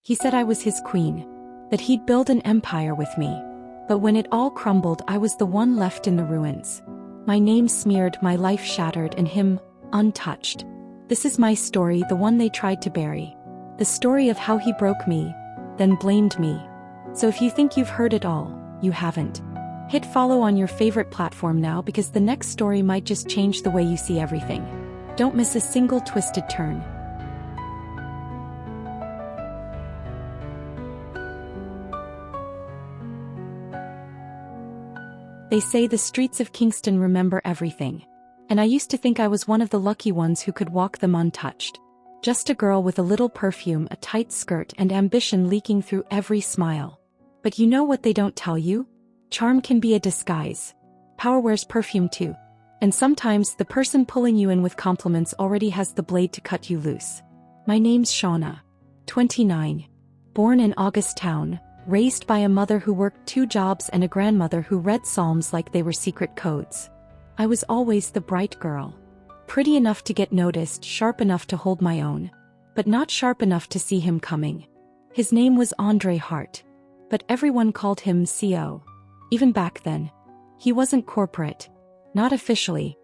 He said I was his queen, that he'd build an empire with me. But when it all crumbled, I was the one left in the ruins. My name smeared, my life shattered, and him, untouched. This is my story, the one they tried to bury. The story of how he broke me, then blamed me. So if you think you've heard it all, you haven't. Hit follow on your favorite platform now, because the next story might just change the way you see everything. Don't miss a single twisted turn. They say the streets of Kingston remember everything. And I used to think I was one of the lucky ones who could walk them untouched. Just a girl with a little perfume, a tight skirt, and ambition leaking through every smile. But you know what they don't tell you? Charm can be a disguise. Power wears perfume too. And sometimes the person pulling you in with compliments already has the blade to cut you loose. My name's Shauna. 29. Born in Augusttown. Raised by a mother who worked 2 jobs and a grandmother who read psalms like they were secret codes. I was always the bright girl. Pretty enough to get noticed, sharp enough to hold my own. But not sharp enough to see him coming. His name was Andre Hart. But everyone called him CO. Even back then. He wasn't corporate. Not officially.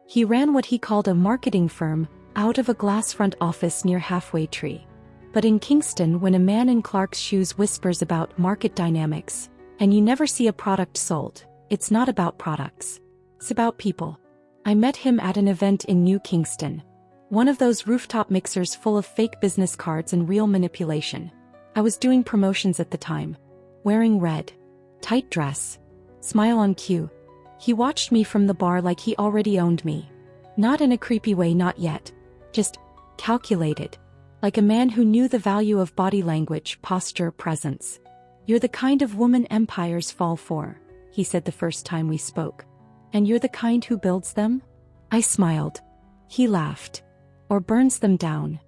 He ran what he called a marketing firm, out of a glass front office near Halfway Tree. But in Kingston, when a man in Clark's shoes whispers about market dynamics, and you never see a product sold, it's not about products. It's about people. I met him at an event in New Kingston. One of those rooftop mixers full of fake business cards and real manipulation. I was doing promotions at the time. Wearing red. Tight dress. Smile on cue. He watched me from the bar like he already owned me. Not in a creepy way, not yet. Just calculated. Like a man who knew the value of body language, posture, presence. You're the kind of woman empires fall for, he said the first time we spoke. And you're the kind who builds them? I smiled. He laughed. Or burns them down.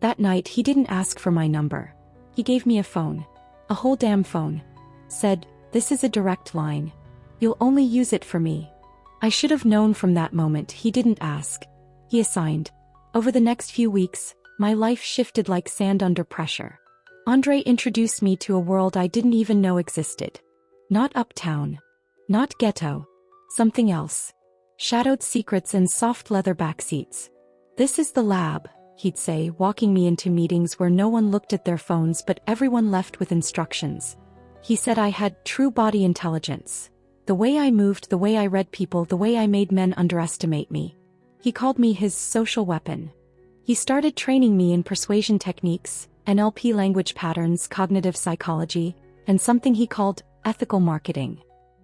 That night he didn't ask for my number. He gave me a phone. A whole damn phone. Said, "This is a direct line. You'll only use it for me." I should have known from that moment he didn't ask. He assigned. Over the next few weeks, my life shifted like sand under pressure. Andre introduced me to a world I didn't even know existed. Not uptown. Not ghetto. Something else. Shadowed secrets and soft leather backseats. "This is the lab," he'd say, walking me into meetings where no one looked at their phones but everyone left with instructions. He said I had true body intelligence. The way I moved, the way I read people, the way I made men underestimate me. He called me his social weapon. He started training me in persuasion techniques, NLP language patterns, cognitive psychology, and something he called ethical marketing.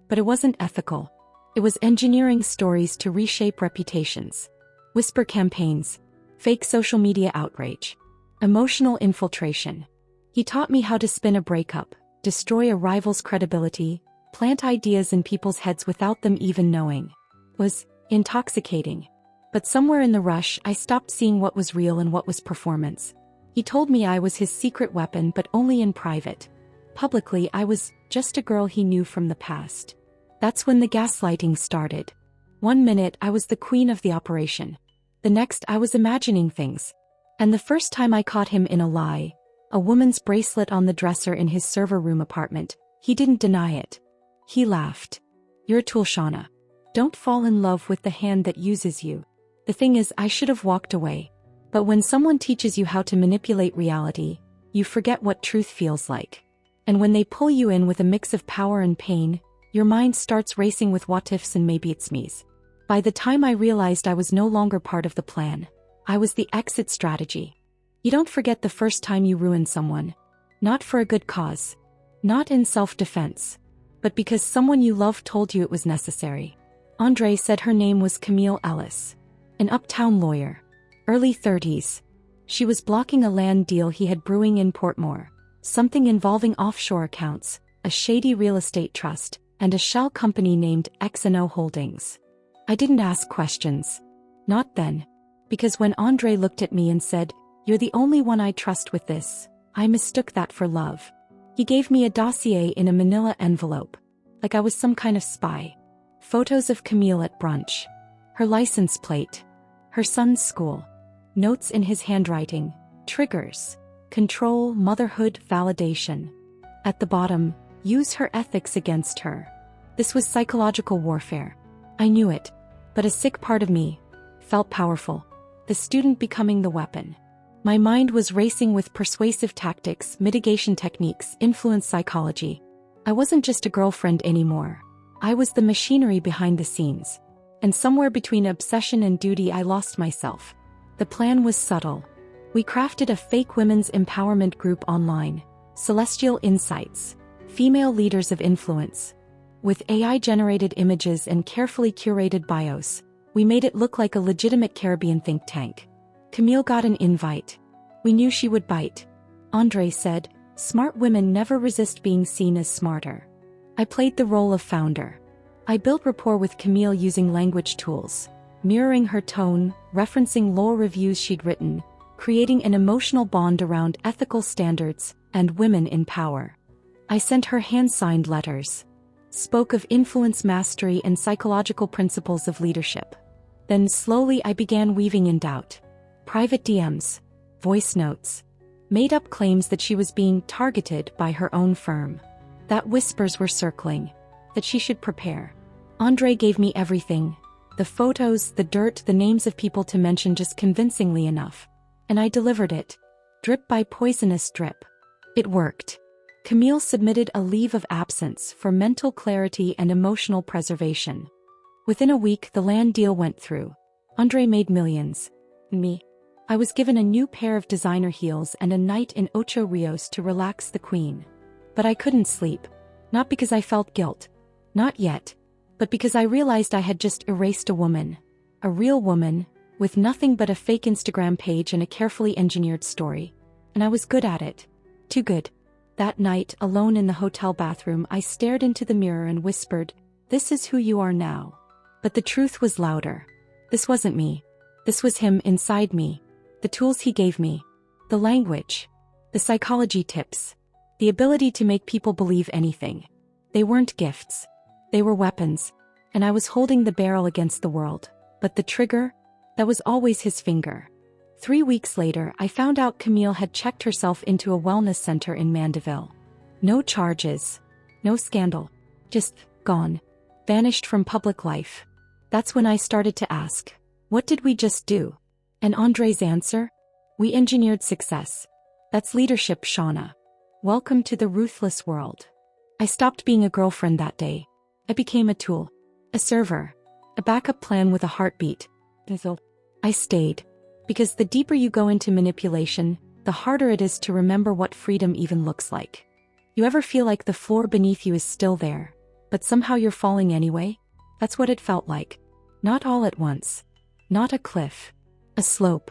But it wasn't ethical. It was engineering stories to reshape reputations. Whisper campaigns. Fake social media outrage. Emotional infiltration. He taught me how to spin a breakup, destroy a rival's credibility, plant ideas in people's heads without them even knowing. It was intoxicating. But somewhere in the rush, I stopped seeing what was real and what was performance. He told me I was his secret weapon, but only in private. Publicly, I was just a girl he knew from the past. That's when the gaslighting started. One minute I was the queen of the operation. The next I was imagining things. And the first time I caught him in a lie, a woman's bracelet on the dresser in his server room apartment, he didn't deny it. He laughed. "You're a tool, Shauna. Don't fall in love with the hand that uses you." The thing is, I should have walked away. But when someone teaches you how to manipulate reality, you forget what truth feels like. And when they pull you in with a mix of power and pain, your mind starts racing with what ifs and maybe it's me's. By the time I realized I was no longer part of the plan, I was the exit strategy. You don't forget the first time you ruined someone. Not for a good cause. Not in self-defense. But because someone you loved told you it was necessary. Andre said her name was Camille Ellis. An uptown lawyer. Early 30s. She was blocking a land deal he had brewing in Portmore. Something involving offshore accounts, a shady real estate trust, and a shell company named X&O Holdings. I didn't ask questions. Not then. Because when Andre looked at me and said, "You're the only one I trust with this," I mistook that for love. He gave me a dossier in a manila envelope. Like I was some kind of spy. Photos of Camille at brunch. Her license plate. Her son's school. Notes in his handwriting. Triggers. control, motherhood, validation. At the bottom, use her ethics against her. This was psychological warfare. I knew it, but a sick part of me felt powerful. The student becoming the weapon. My mind was racing with persuasive tactics, mitigation techniques, influence psychology. I wasn't just a girlfriend anymore. I was the machinery behind the scenes. And somewhere between obsession and duty I lost myself. The plan was subtle. We crafted a fake women's empowerment group online. Celestial Insights. Female Leaders of Influence. With AI-generated images and carefully curated bios, we made it look like a legitimate Caribbean think tank. Camille got an invite. We knew she would bite. Andre said, "Smart women never resist being seen as smarter." I played the role of founder. I built rapport with Camille using language tools, mirroring her tone, referencing lore reviews she'd written, creating an emotional bond around ethical standards and women in power. I sent her hand-signed letters, spoke of influence mastery and psychological principles of leadership. Then slowly I began weaving in doubt. Private DMs, voice notes, made-up claims that she was being targeted by her own firm. That whispers were circling, that she should prepare. Andre gave me everything. The photos, the dirt, the names of people to mention just convincingly enough. And I delivered it. Drip by poisonous drip. It worked. Camille submitted a leave of absence for mental clarity and emotional preservation. Within a week, the land deal went through. Andre made millions. Me. I was given a new pair of designer heels and a night in Ocho Rios to relax the queen. But I couldn't sleep. Not because I felt guilt. Not yet. But because I realized I had just erased a woman. A real woman, with nothing but a fake Instagram page and a carefully engineered story. And I was good at it. Too good. That night, alone in the hotel bathroom, I stared into the mirror and whispered, "This is who you are now." But the truth was louder. This wasn't me. This was him inside me. The tools he gave me. The language. The psychology tips. The ability to make people believe anything. They weren't gifts. They were weapons. And I was holding the barrel against the world. But the trigger? That was always his finger. 3 weeks later, I found out Camille had checked herself into a wellness center in Mandeville. No charges. No scandal. Just gone. Vanished from public life. That's when I started to ask, what did we just do? And Andre's answer? We engineered success. That's leadership, Shauna. Welcome to the ruthless world. I stopped being a girlfriend that day. I became a tool. A server. A backup plan with a heartbeat. I stayed. Because the deeper you go into manipulation, the harder it is to remember what freedom even looks like. You ever feel like the floor beneath you is still there, but somehow you're falling anyway? That's what it felt like. Not all at once. Not a cliff. A slope.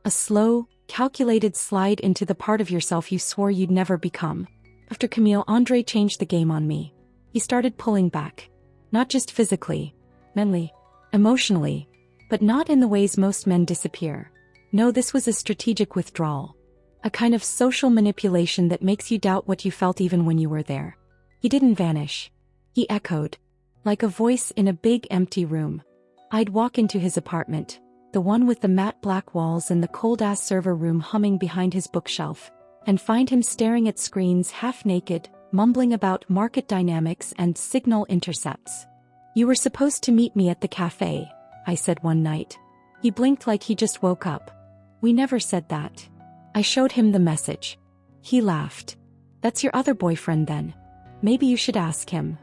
A slow, calculated slide into the part of yourself you swore you'd never become. After Camille, Andre changed the game on me. He started pulling back. Not just physically, mentally, emotionally, but not in the ways most men disappear. No, this was a strategic withdrawal. A kind of social manipulation that makes you doubt what you felt even when you were there. He didn't vanish. He echoed. Like a voice in a big empty room. I'd walk into his apartment, the one with the matte black walls and the cold-ass server room humming behind his bookshelf, and find him staring at screens half-naked, mumbling about market dynamics and signal intercepts. "You were supposed to meet me at the cafe," I said one night. He blinked like he just woke up. "We never said that." I showed him the message. He laughed. "That's your other boyfriend then. Maybe you should ask him."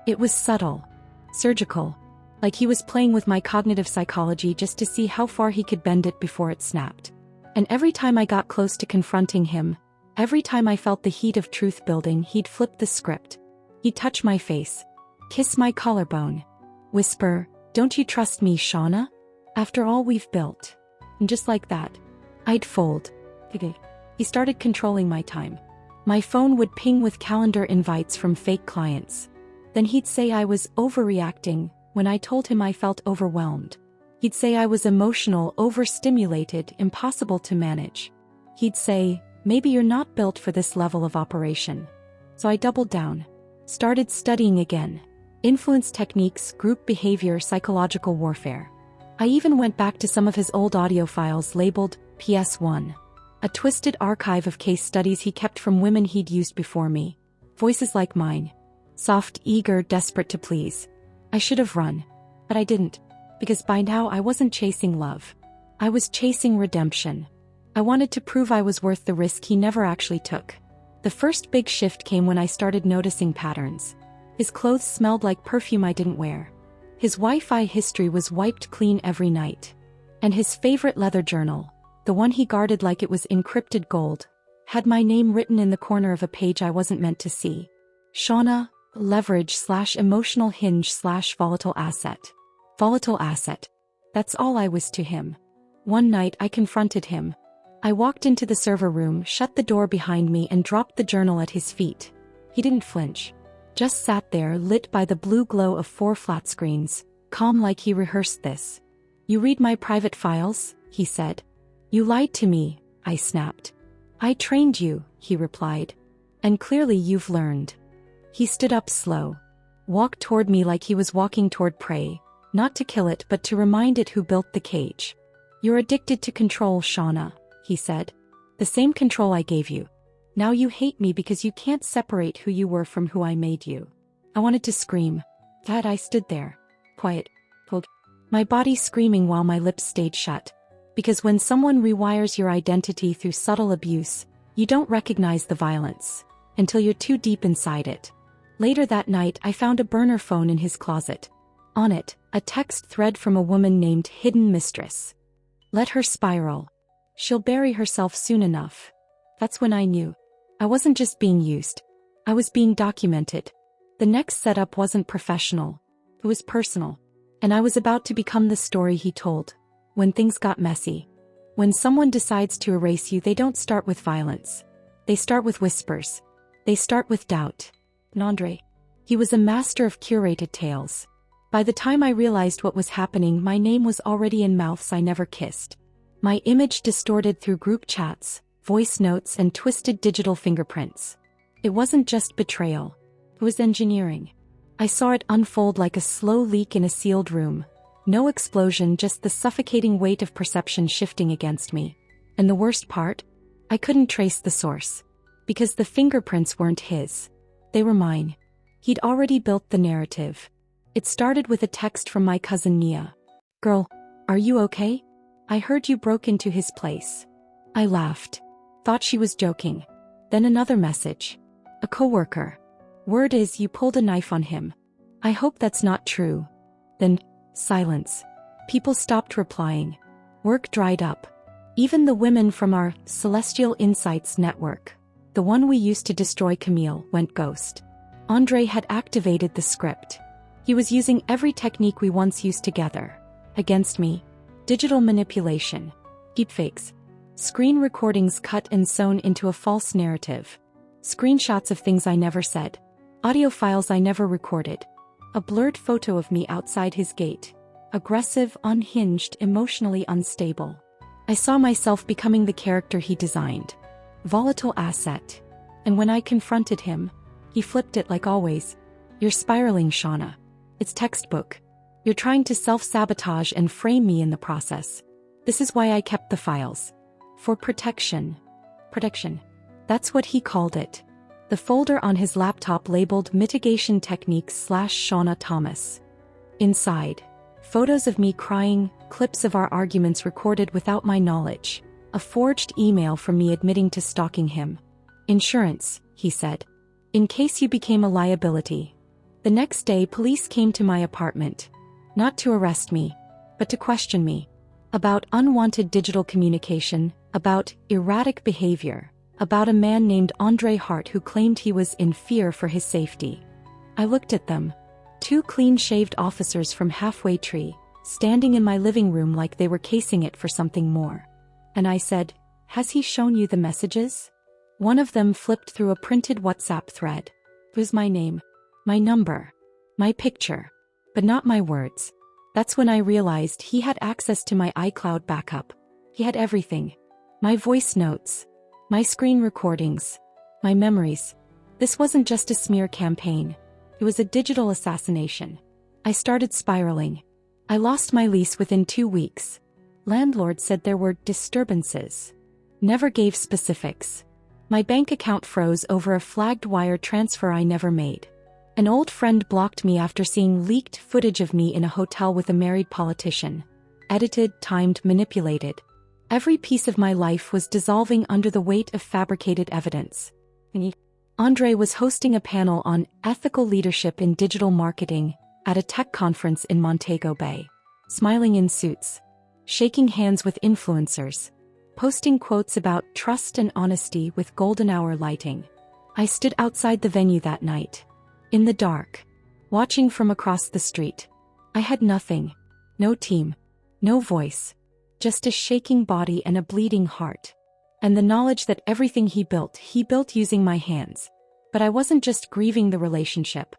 It was subtle. Surgical. Like he was playing with my cognitive psychology just to see how far he could bend it before it snapped. And every time I got close to confronting him, every time I felt the heat of truth building, he'd flip the script. He'd touch my face. Kiss my collarbone. Whisper, "Don't you trust me, Shauna? After all we've built." And just like that, I'd fold. He started controlling my time. My phone would ping with calendar invites from fake clients. Then he'd say I was overreacting when I told him I felt overwhelmed. He'd say I was emotional, overstimulated, impossible to manage. He'd say, "Maybe you're not built for this level of operation." So I doubled down. Started studying again. Influence techniques, group behavior, psychological warfare. I even went back to some of his old audio files labeled PS1. A twisted archive of case studies he kept from women he'd used before me. Voices like mine. Soft, eager, desperate to please. I should have run. But I didn't. Because by now I wasn't chasing love. I was chasing redemption. I wanted to prove I was worth the risk he never actually took. The first big shift came when I started noticing patterns. His clothes smelled like perfume I didn't wear. His Wi-Fi history was wiped clean every night. And his favorite leather journal, the one he guarded like it was encrypted gold, had my name written in the corner of a page I wasn't meant to see. Shauna, leverage/emotional hinge/volatile asset. Volatile asset. That's all I was to him. One night I confronted him. I walked into the server room, shut the door behind me and dropped the journal at his feet. He didn't flinch. Just sat there lit by the blue glow of 4 flat screens, calm like he rehearsed this. "You read my private files?" he said. "You lied to me," I snapped. "I trained you," he replied. "And clearly you've learned." He stood up slow. Walked toward me like he was walking toward prey, not to kill it but to remind it who built the cage. "You're addicted to control, Shauna," he said. "The same control I gave you. Now you hate me because you can't separate who you were from who I made you." I wanted to scream. That I stood there. Quiet. Pulled. My body screaming while my lips stayed shut. Because when someone rewires your identity through subtle abuse, you don't recognize the violence until you're too deep inside it. Later that night I found a burner phone in his closet. On it, a text thread from a woman named Hidden Mistress. "Let her spiral. She'll bury herself soon enough." That's when I knew. I wasn't just being used. I was being documented. The next setup wasn't professional. It was personal. And I was about to become the story he told. When things got messy. When someone decides to erase you, they don't start with violence. They start with whispers. They start with doubt. And Andre. He was a master of curated tales. By the time I realized what was happening, my name was already in mouths I never kissed. My image distorted through group chats, voice notes and twisted digital fingerprints. It wasn't just betrayal. It was engineering. I saw it unfold like a slow leak in a sealed room. No explosion, just the suffocating weight of perception shifting against me. And the worst part? I couldn't trace the source. Because the fingerprints weren't his. They were mine. He'd already built the narrative. It started with a text from my cousin Nia. "Girl, are you okay? I heard you broke into his place." I laughed. Thought she was joking. Then another message. "A coworker. Word is you pulled a knife on him. I hope that's not true." Then, silence. People stopped replying. Work dried up. Even the women from our Celestial Insights network, the one we used to destroy Camille, went ghost. Andre had activated the script. He was using every technique we once used together. Against me. Digital manipulation. Deepfakes. Screen recordings cut and sewn into a false narrative. Screenshots of things I never said. Audio files I never recorded. A blurred photo of me outside his gate. Aggressive, unhinged, emotionally unstable. I saw myself becoming the character he designed. Volatile asset. And when I confronted him, he flipped it like always. "You're spiraling, Shauna. It's textbook. You're trying to self-sabotage and frame me in the process. This is why I kept the files. For protection." Protection. That's what he called it. The folder on his laptop labeled Mitigation Techniques/Shauna Thomas. Inside, photos of me crying, clips of our arguments recorded without my knowledge, a forged email from me admitting to stalking him. "Insurance," he said. "In case you became a liability." The next day police came to my apartment. Not to arrest me, but to question me. About unwanted digital communication, about erratic behavior, about a man named Andre Hart who claimed he was in fear for his safety. I looked at them. 2 clean-shaved officers from Halfway Tree, standing in my living room like they were casing it for something more. And I said, "Has he shown you the messages?" One of them flipped through a printed WhatsApp thread. It was my name. My number. My picture. But not my words. That's when I realized he had access to my iCloud backup. He had everything. My voice notes. My screen recordings. My memories. This wasn't just a smear campaign. It was a digital assassination. I started spiraling. I lost my lease within 2 weeks. Landlord said there were disturbances. never gave specifics. My bank account froze over a flagged wire transfer I never made. An old friend blocked me after seeing leaked footage of me in a hotel with a married politician. Edited, timed, manipulated. Every piece of my life was dissolving under the weight of fabricated evidence. Andre was hosting a panel on ethical leadership in digital marketing at a tech conference in Montego Bay. Smiling in suits. Shaking hands with influencers. Posting quotes about trust and honesty with golden hour lighting. I stood outside the venue that night. In the dark. Watching from across the street. I had nothing. No team. No voice. Just a shaking body and a bleeding heart. And the knowledge that everything he built using my hands. But I wasn't just grieving the relationship.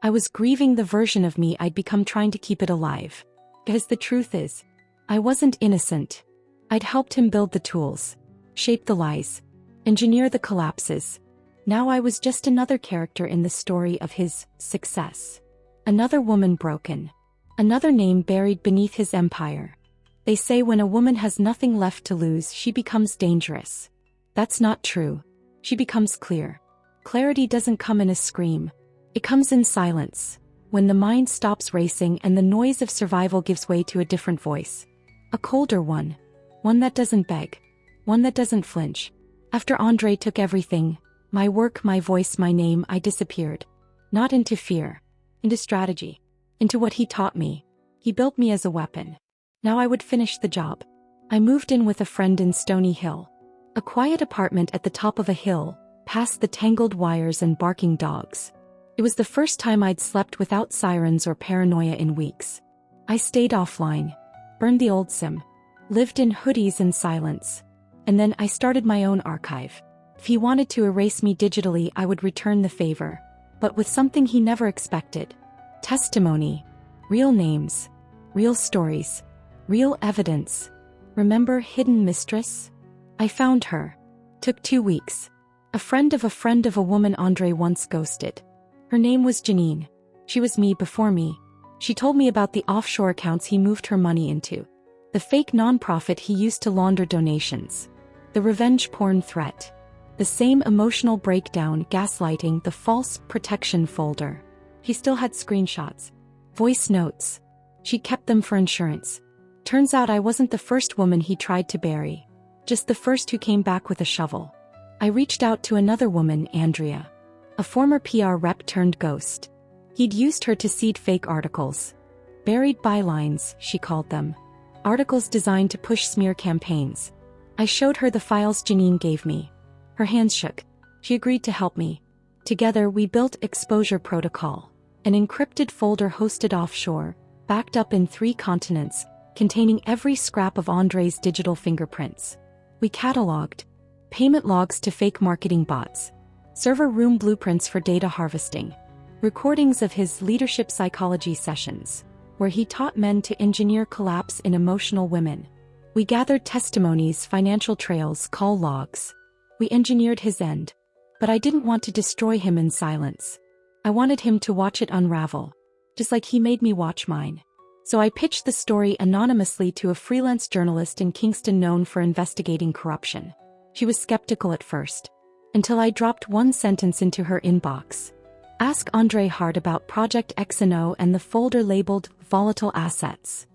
I was grieving the version of me I'd become trying to keep it alive. Because the truth is, I wasn't innocent. I'd helped him build the tools, shape the lies, engineer the collapses. Now I was just another character in the story of his success. Another woman broken. Another name buried beneath his empire. They say when a woman has nothing left to lose, she becomes dangerous. That's not true. She becomes clear. Clarity doesn't come in a scream. It comes in silence, when the mind stops racing and the noise of survival gives way to a different voice. A colder one. One that doesn't beg. One that doesn't flinch. After Andre took everything, my work, my voice, my name, I disappeared. Not into fear. Into strategy. Into what he taught me. He built me as a weapon. Now I would finish the job. I moved in with a friend in Stony Hill. A quiet apartment at the top of a hill, past the tangled wires and barking dogs. It was the first time I'd slept without sirens or paranoia in weeks. I stayed offline. Burned the old SIM. Lived in hoodies and silence. And then I started my own archive. If he wanted to erase me digitally, I would return the favor. But with something he never expected. Testimony. Real names. Real stories. Real evidence. Remember Hidden Mistress? I found her. Took 2 weeks. A friend of a woman Andre once ghosted. Her name was Janine. She was me before me. She told me about the offshore accounts he moved her money into. The fake nonprofit he used to launder donations. The revenge porn threat. The same emotional breakdown, gaslighting, the false protection folder. He still had screenshots. Voice notes. She kept them for insurance. Turns out I wasn't the first woman he tried to bury. Just the first who came back with a shovel. I reached out to another woman, Andrea. A former PR rep turned ghost. He'd used her to seed fake articles. Buried bylines, she called them. Articles designed to push smear campaigns. I showed her the files Janine gave me. Her hands shook. She agreed to help me. Together we built Exposure Protocol, an encrypted folder hosted offshore, backed up in 3 continents, containing every scrap of Andre's digital fingerprints. We cataloged payment logs to fake marketing bots, server room blueprints for data harvesting, recordings of his leadership psychology sessions, where he taught men to engineer collapse in emotional women. We gathered testimonies, financial trails, call logs. We engineered his end. But I didn't want to destroy him in silence. I wanted him to watch it unravel, just like he made me watch mine. So I pitched the story anonymously to a freelance journalist in Kingston known for investigating corruption. She was skeptical at first, until I dropped one sentence into her inbox. Ask Andre Hart about Project XNO and the folder labeled Volatile Assets.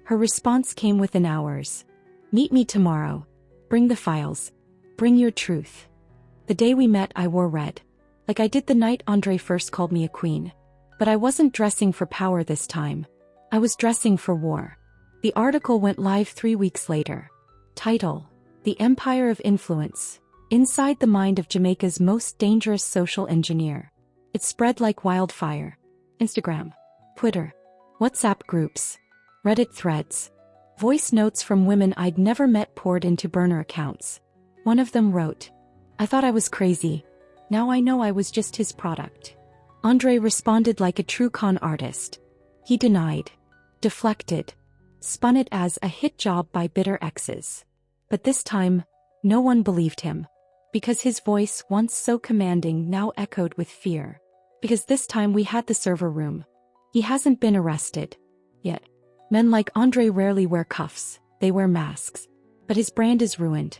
Her response came within hours. Meet me tomorrow. Bring the files. Bring your truth. The day we met I wore red. Like I did the night Andre first called me a queen. But I wasn't dressing for power this time. I was dressing for war. The article went live 3 weeks later. Title: The Empire of Influence. Inside the mind of Jamaica's most dangerous social engineer. It spread like wildfire. Instagram, Twitter, WhatsApp groups, Reddit threads. Voice notes from women I'd never met poured into burner accounts. One of them wrote, "I thought I was crazy. Now I know I was just his product." Andre responded like a true con artist. He denied, deflected, spun it as a hit job by bitter exes. But this time, no one believed him. Because his voice, once so commanding, now echoed with fear. Because this time we had the server room. He hasn't been arrested. Yet. Men like Andre rarely wear cuffs, they wear masks. But his brand is ruined.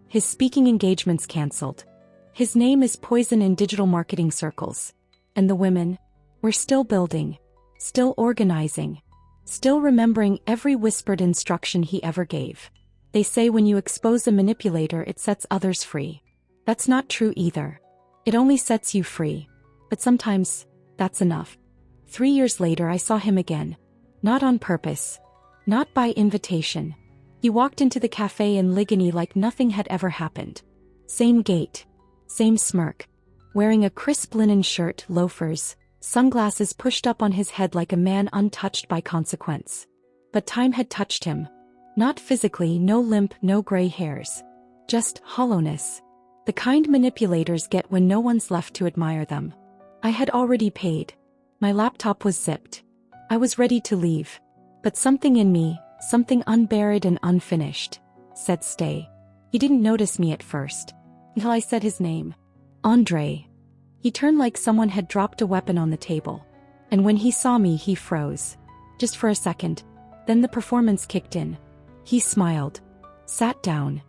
His speaking engagements cancelled. His name is poison in digital marketing circles. And the women? We're still building. Still organizing. Still remembering every whispered instruction he ever gave. They say when you expose a manipulator it sets others free. That's not true either. It only sets you free. But sometimes, that's enough. 3 years later I saw him again. Not on purpose. Not by invitation. He walked into the cafe in Ligony like nothing had ever happened. Same gait. Same smirk. Wearing a crisp linen shirt, loafers, sunglasses pushed up on his head like a man untouched by consequence. But time had touched him. Not physically, no limp, no gray hairs. Just hollowness. The kind manipulators get when no one's left to admire them. I had already paid. My laptop was zipped. I was ready to leave. But something in me, something unburied and unfinished, said stay. He didn't notice me at first. Until I said his name. Andre. He turned like someone had dropped a weapon on the table. And when he saw me he froze. Just for a second. Then the performance kicked in. He smiled. Sat down.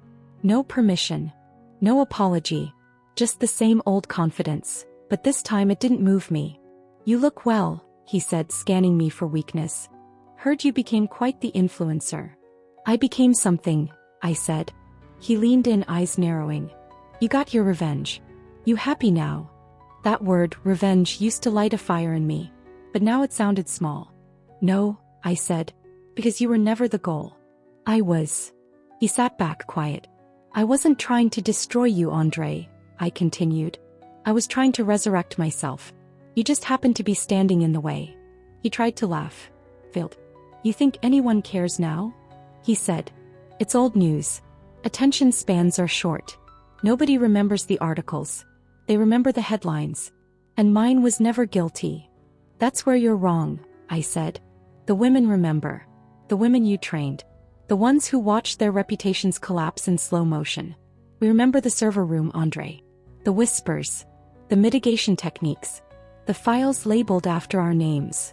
No permission. No apology. Just the same old confidence. But this time it didn't move me. You look well, he said, scanning me for weakness. Heard you became quite the influencer. I became something, I said. He leaned in, eyes narrowing. You got your revenge. You happy now? That word, revenge, used to light a fire in me. But now it sounded small. No, I said. Because you were never the goal. I was. He sat back, quiet. I wasn't trying to destroy you, Andre, I continued. I was trying to resurrect myself. You just happened to be standing in the way. He tried to laugh. Failed. You think anyone cares now? He said. It's old news. Attention spans are short. Nobody remembers the articles. They remember the headlines. And mine was never guilty. That's where you're wrong, I said. The women remember. The women you trained. The ones who watched their reputations collapse in slow motion. We remember the server room, Andre. The whispers. The mitigation techniques. The files labeled after our names.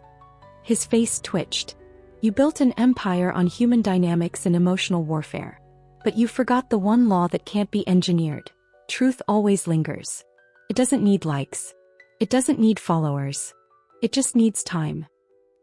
His face twitched. You built an empire on human dynamics and emotional warfare. But you forgot the one law that can't be engineered. Truth always lingers. It doesn't need likes. It doesn't need followers. It just needs time.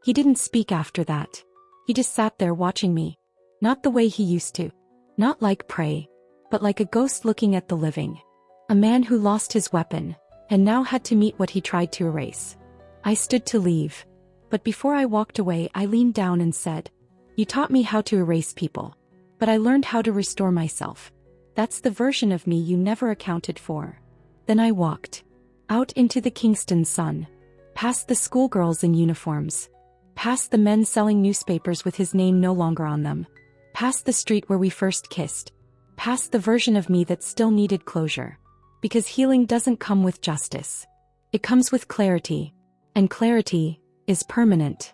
He didn't speak after that. He just sat there watching me. Not the way he used to. Not like prey. But like a ghost looking at the living. A man who lost his weapon, and now had to meet what he tried to erase. I stood to leave. But before I walked away I leaned down and said, You taught me how to erase people. But I learned how to restore myself. That's the version of me you never accounted for. Then I walked. Out into the Kingston sun. Past the schoolgirls in uniforms. Past the men selling newspapers with his name no longer on them. Past the street where we first kissed. Past the version of me that still needed closure. Because healing doesn't come with justice. It comes with clarity. And clarity is permanent.